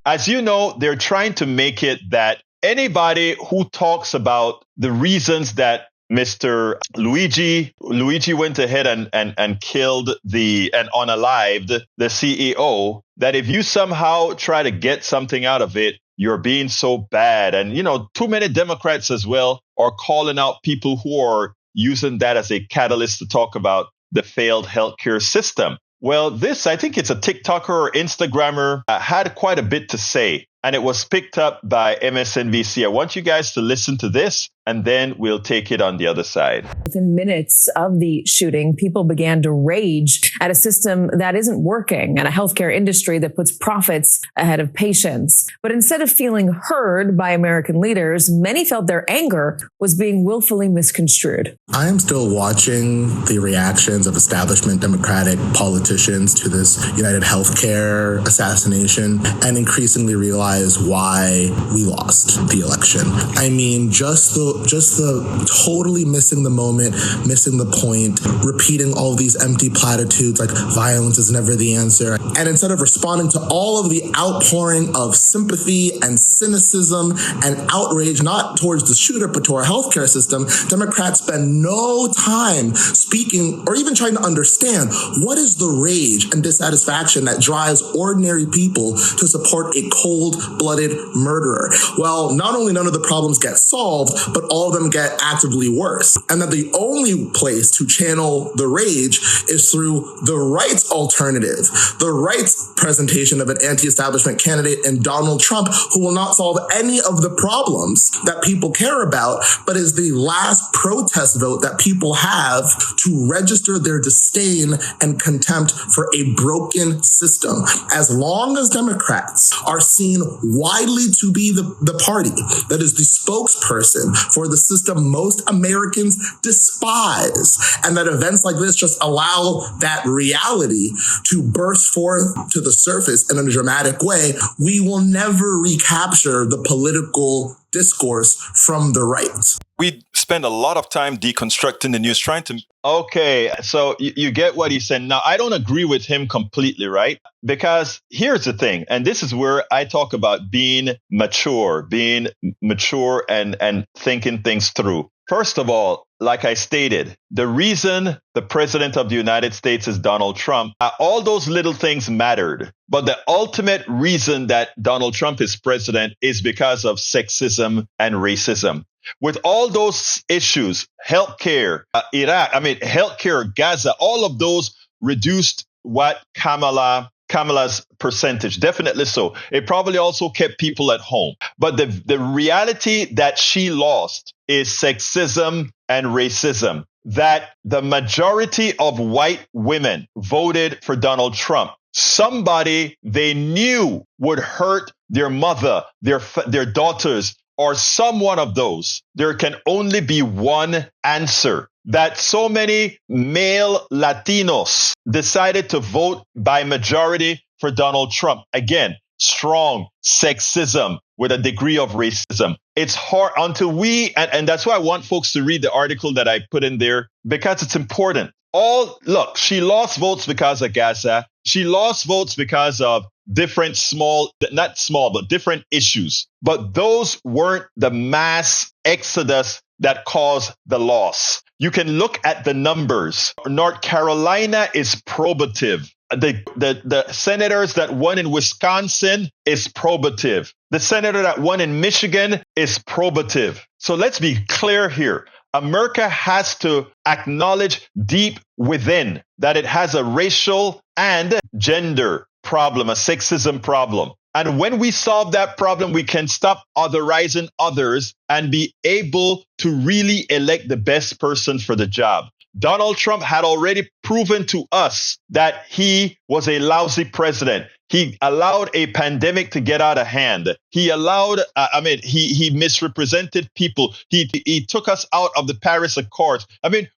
As you know, they're trying to make it that anybody who talks about the reasons that Mr. Luigi went ahead and killed and unalived the CEO, that if you somehow try to get something out of it, you're being so bad. And, too many Democrats as well are calling out people who are using that as a catalyst to talk about the failed healthcare system. Well, I think it's a TikToker or Instagrammer, had quite a bit to say, and it was picked up by MSNBC. I want you guys to listen to this, and then we'll take it on the other side. Within minutes of the shooting, people began to rage at a system that isn't working and a healthcare industry that puts profits ahead of patients. But instead of feeling heard by American leaders, many felt their anger was being willfully misconstrued. I am still watching the reactions of establishment Democratic politicians to this UnitedHealthcare assassination and increasingly realize why we lost the election. I mean, just the totally missing the moment, missing the point, repeating all these empty platitudes like violence is never the answer. And instead of responding to all of the outpouring of sympathy and cynicism and outrage, not towards the shooter, but to our healthcare system, Democrats spend no time speaking or even trying to understand what is the rage and dissatisfaction that drives ordinary people to support a cold-blooded murderer. Well, not only none of the problems get solved, but all of them get actively worse. And that the only place to channel the rage is through the right's alternative, the right's presentation of an anti-establishment candidate in Donald Trump, who will not solve any of the problems that people care about, but is the last protest vote that people have to register their disdain and contempt for a broken system. As long as Democrats are seen widely to be the party that is the spokesperson for the system most Americans despise, and that events like this just allow that reality to burst forth to the surface in a dramatic way, we will never recapture the political discourse from the right. We spend a lot of time deconstructing the news, trying to... Okay, so you get what he said. Now, I don't agree with him completely, right? Because here's the thing, and this is where I talk about being mature and thinking things through. First of all, like I stated, the reason the president of the United States is Donald Trump, all those little things mattered. But the ultimate reason that Donald Trump is president is because of sexism and racism. With all those issues, healthcare, healthcare, Gaza, all of those reduced what Kamala's percentage, definitely so. It probably also kept people at home. But the reality that she lost is sexism and racism, that the majority of white women voted for Donald Trump. Somebody they knew would hurt their mother, their daughters, or some one of those. There can only be one answer. That so many male Latinos decided to vote by majority for Donald Trump. Again, strong sexism with a degree of racism. It's hard until and that's why I want folks to read the article that I put in there, because it's important. Look, she lost votes because of Gaza. She lost votes because of different different issues. But those weren't the mass exodus that caused the loss. You can look at the numbers. North Carolina is probative. The senators that won in Wisconsin is probative. The senator that won in Michigan is probative. So let's be clear here. America has to acknowledge deep within that it has a racial and gender problem, a sexism problem. And when we solve that problem, we can stop otherizing others and be able to really elect the best person for the job. Donald Trump had already proven to us that he was a lousy president. He allowed a pandemic to get out of hand. He allowed, he misrepresented people. He took us out of the Paris Accords.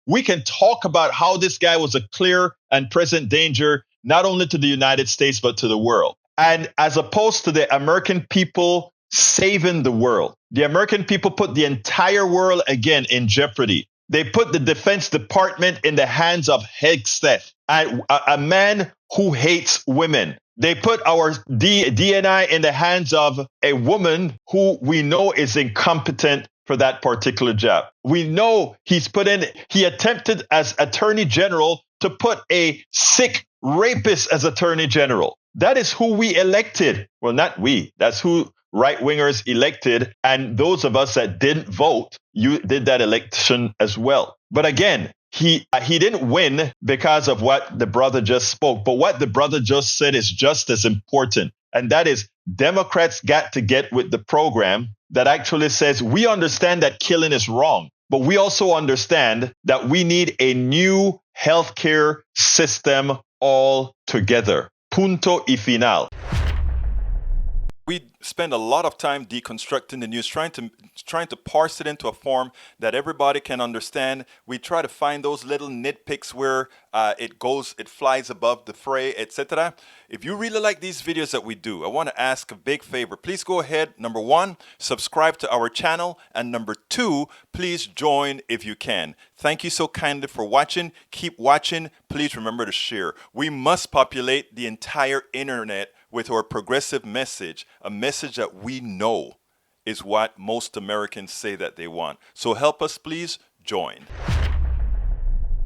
We can talk about how this guy was a clear and present danger, not only to the United States, but to the world. And as opposed to the American people saving the world, the American people put the entire world again in jeopardy. They put the Defense Department in the hands of Hegseth, a man who hates women, They put our DNI in the hands of a woman who we know is incompetent for that particular job. We know he attempted as Attorney General to put a sick rapist as Attorney General. That is who we elected. Well, not we. That's who right-wingers elected. And those of us that didn't vote, you did that election as well. But again, he didn't win because of what the brother just spoke. But what the brother just said is just as important. And that is Democrats got to get with the program that actually says we understand that killing is wrong, but we also understand that we need a new healthcare system altogether. Punto y final. We spend a lot of time deconstructing the news, trying to parse it into a form that everybody can understand. We try to find those little nitpicks where it flies above the fray, etc. If you really like these videos that we do, I want to ask a big favor. Please go ahead. Number 1, subscribe to our channel. And number 2, please join if you can. Thank you so kindly for watching. Keep watching. Please remember to share. We must populate the entire internet with our progressive message, a message that we know is what most Americans say that they want. So help us, please join.